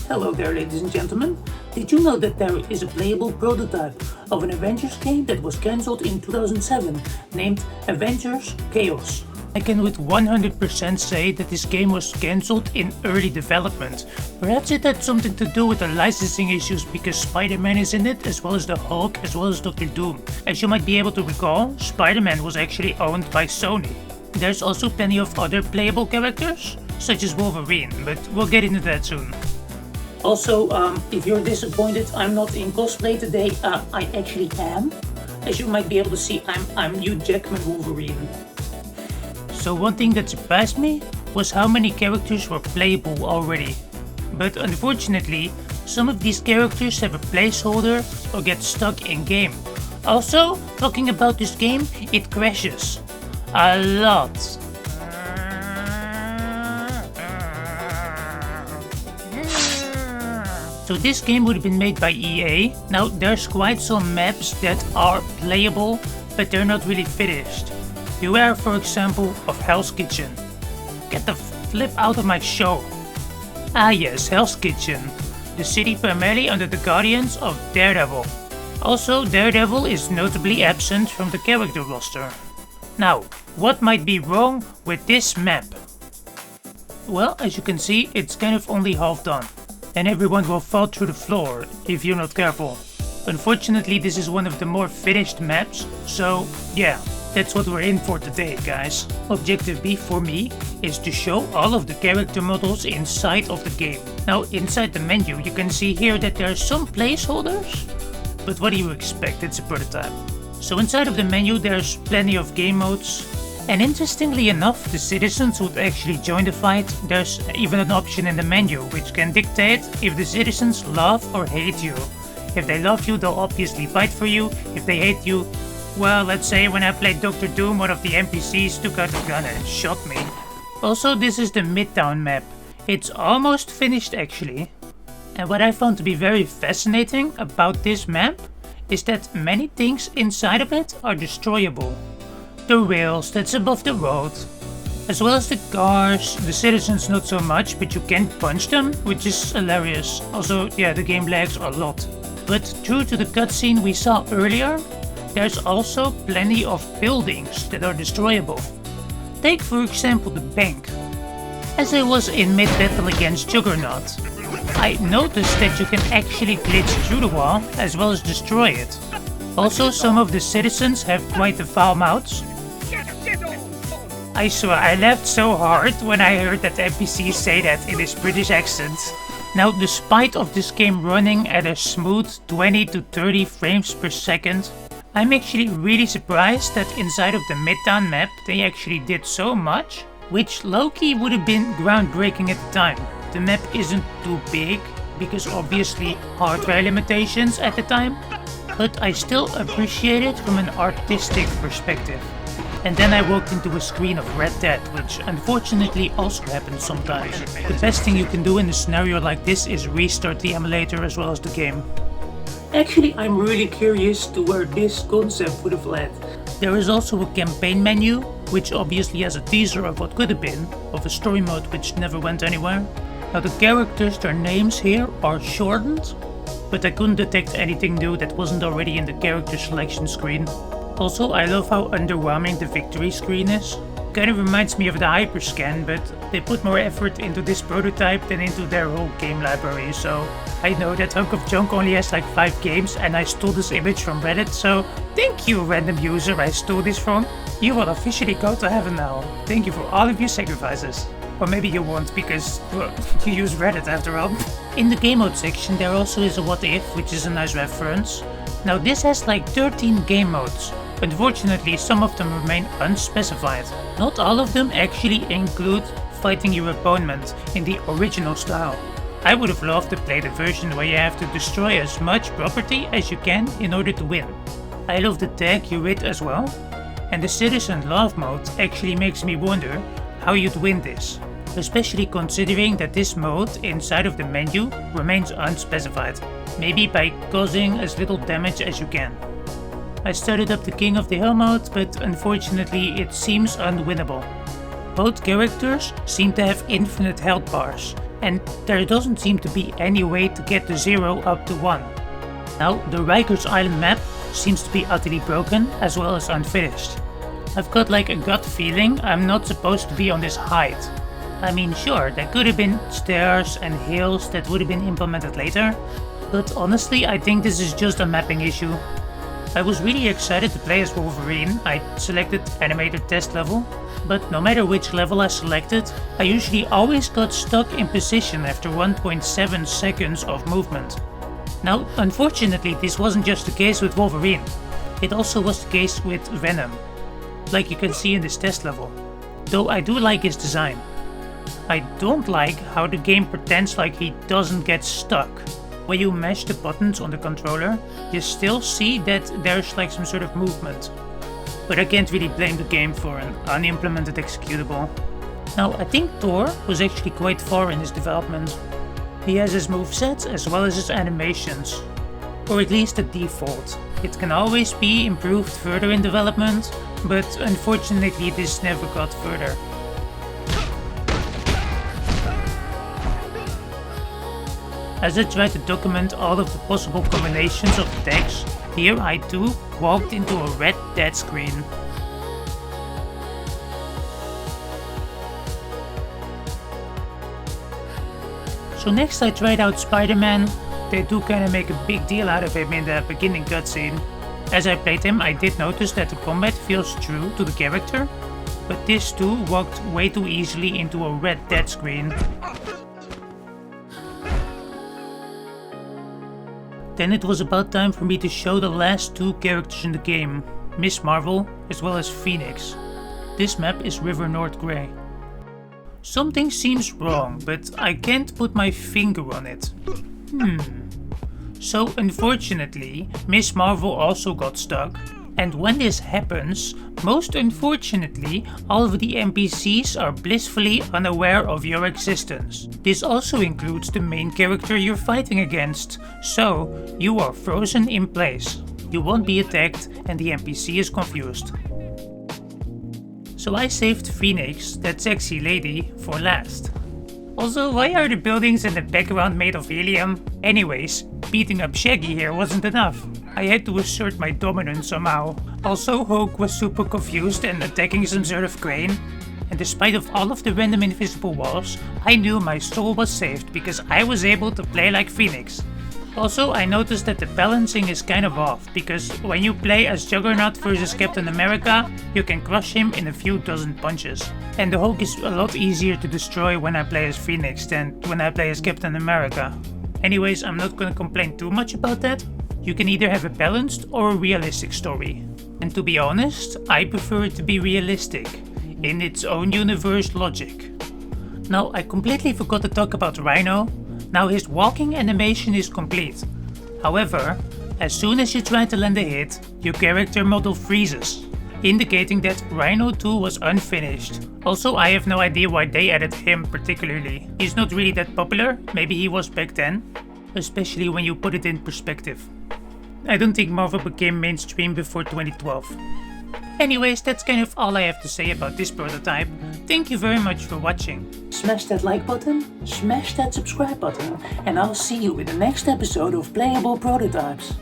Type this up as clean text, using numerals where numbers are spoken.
Hello there, ladies and gentlemen. Did you know that there is a playable prototype of an Avengers game that was cancelled in 2007, named Avengers Chaos? I can with 100% say that this game was cancelled in early development. Perhaps it had something to do with the licensing issues because Spider-Man is in it, as well as the Hulk, as well as Doctor Doom. As you might be able to recall, Spider-Man was actually owned by Sony. There's also plenty of other playable characters, such as Wolverine, but we'll get into that soon. Also, if you're disappointed I'm not in cosplay today, I actually am. As you might be able to see, I'm Hugh Jackman Wolverine. So one thing that surprised me was how many characters were playable already. But unfortunately, some of these characters have a placeholder or get stuck in game. Also, talking about this game, it crashes. A lot. So this game would have been made by EA. Now there's quite some maps that are playable, but they're not really finished. Beware, for example, of Hell's Kitchen. Get the flip out of my show. Ah yes, Hell's Kitchen. The city primarily under the guardians of Daredevil. Also, Daredevil is notably absent from the character roster. Now, what might be wrong with this map? Well, as you can see, it's kind of only half done. And everyone will fall through the floor if you're not careful. Unfortunately, this is one of the more finished maps, so yeah, that's what we're in for today, guys. Objective B for me is to show all of the character models inside of the game. Now, inside the menu, you can see here that there are some placeholders, but what do you expect? It's a prototype. So inside of the menu, there's plenty of game modes. And interestingly enough, the citizens would actually join the fight. There's even an option in the menu which can dictate if the citizens love or hate you. If they love you, they'll obviously fight for you. If they hate you, well, let's say when I played Doctor Doom, one of the NPCs took out a gun and shot me. Also, this is the Midtown map. It's almost finished actually. And what I found to be very fascinating about this map is that many things inside of it are destroyable. The rails that's above the road, as well as the cars, the citizens not so much, but you can punch them, which is hilarious. Also, yeah, the game lags a lot. But true to the cutscene we saw earlier, there's also plenty of buildings that are destroyable. Take for example the bank. As I was in mid-battle against Juggernaut, I noticed that you can actually glitch through the wall as well as destroy it. Also, some of the citizens have quite the foul mouths. I swear, I laughed so hard when I heard that NPCs say that in his British accent. Now, despite of this game running at a smooth 20 to 30 frames per second, I'm actually really surprised that inside of the Midtown map they actually did so much, which low-key would have been groundbreaking at the time. The map isn't too big, because obviously hardware limitations at the time, but I still appreciate it from an artistic perspective. And then I walked into a screen of Red Dead, which unfortunately also happens sometimes. The best thing you can do in a scenario like this is restart the emulator as well as the game. Actually, I'm really curious to where this concept would have led. There is also a campaign menu, which obviously has a teaser of what could have been, of a story mode which never went anywhere. Now the characters, their names here are shortened, but I couldn't detect anything new that wasn't already in the character selection screen. Also, I love how underwhelming the victory screen is. Kind of reminds me of the Hyperscan, but they put more effort into this prototype than into their whole game library, so I know that Hunk of Junk only has like 5 games and I stole this image from Reddit, so thank you random user I stole this from. You will officially go to heaven now. Thank you for all of your sacrifices. Or maybe you won't because, well, you use Reddit after all. In the game mode section there also is a what if, which is a nice reference. Now this has like 13 game modes. Unfortunately, some of them remain unspecified. Not all of them actually include fighting your opponent in the original style. I would have loved to play the version where you have to destroy as much property as you can in order to win. I love the tag you hit as well. And the Citizen Love mode actually makes me wonder how you'd win this. Especially considering that this mode inside of the menu remains unspecified. Maybe by causing as little damage as you can. I started up the King of the Hill mode, but unfortunately it seems unwinnable. Both characters seem to have infinite health bars, and there doesn't seem to be any way to get the 0 up to 1. Now, the Rikers Island map seems to be utterly broken as well as unfinished. I've got like a gut feeling I'm not supposed to be on this height. I mean, sure, there could have been stairs and hills that would have been implemented later, but honestly I think this is just a mapping issue. I was really excited to play as Wolverine. I selected animated test level, but no matter which level I selected, I usually always got stuck in position after 1.7 seconds of movement. Now, unfortunately, this wasn't just the case with Wolverine, it also was the case with Venom, like you can see in this test level, though I do like his design. I don't like how the game pretends like he doesn't get stuck. When you mash the buttons on the controller, you still see that there's like some sort of movement. But I can't really blame the game for an unimplemented executable. Now, I think Thor was actually quite far in his development. He has his movesets as well as his animations, or at least the default. It can always be improved further in development, but unfortunately this never got further. As I tried to document all of the possible combinations of attacks, here I too walked into a red dead screen. So next I tried out Spider-Man. They do kinda make a big deal out of him in the beginning cutscene. As I played him, I did notice that the combat feels true to the character, but this too walked way too easily into a red dead screen. Then it was about time for me to show the last two characters in the game, Miss Marvel as well as Phoenix. This map is River North Grey. Something seems wrong, but I can't put my finger on it. So unfortunately, Miss Marvel also got stuck. And when this happens, most unfortunately, all of the NPCs are blissfully unaware of your existence. This also includes the main character you're fighting against, so you are frozen in place. You won't be attacked and the NPC is confused. So I saved Phoenix, that sexy lady, for last. Also, why are the buildings in the background made of helium? Anyways, beating up Shaggy here wasn't enough. I had to assert my dominance somehow. Also, Hulk was super confused and attacking some sort of crane. And despite of all of the random invisible walls, I knew my soul was saved because I was able to play like Phoenix. Also, I noticed that the balancing is kind of off, because when you play as Juggernaut versus Captain America, you can crush him in a few dozen punches. And the Hulk is a lot easier to destroy when I play as Phoenix than when I play as Captain America. Anyways, I'm not gonna complain too much about that. You can either have a balanced or a realistic story. And to be honest, I prefer it to be realistic, in its own universe logic. Now, I completely forgot to talk about Rhino. Now his walking animation is complete. However, as soon as you try to land a hit, your character model freezes, indicating that Rhino 2 was unfinished. Also, I have no idea why they added him particularly. He's not really that popular, maybe he was back then, especially when you put it in perspective. I don't think Marvel became mainstream before 2012. Anyways, that's kind of all I have to say about this prototype. Thank you very much for watching. Smash that like button, smash that subscribe button, and I'll see you in the next episode of Playable Prototypes.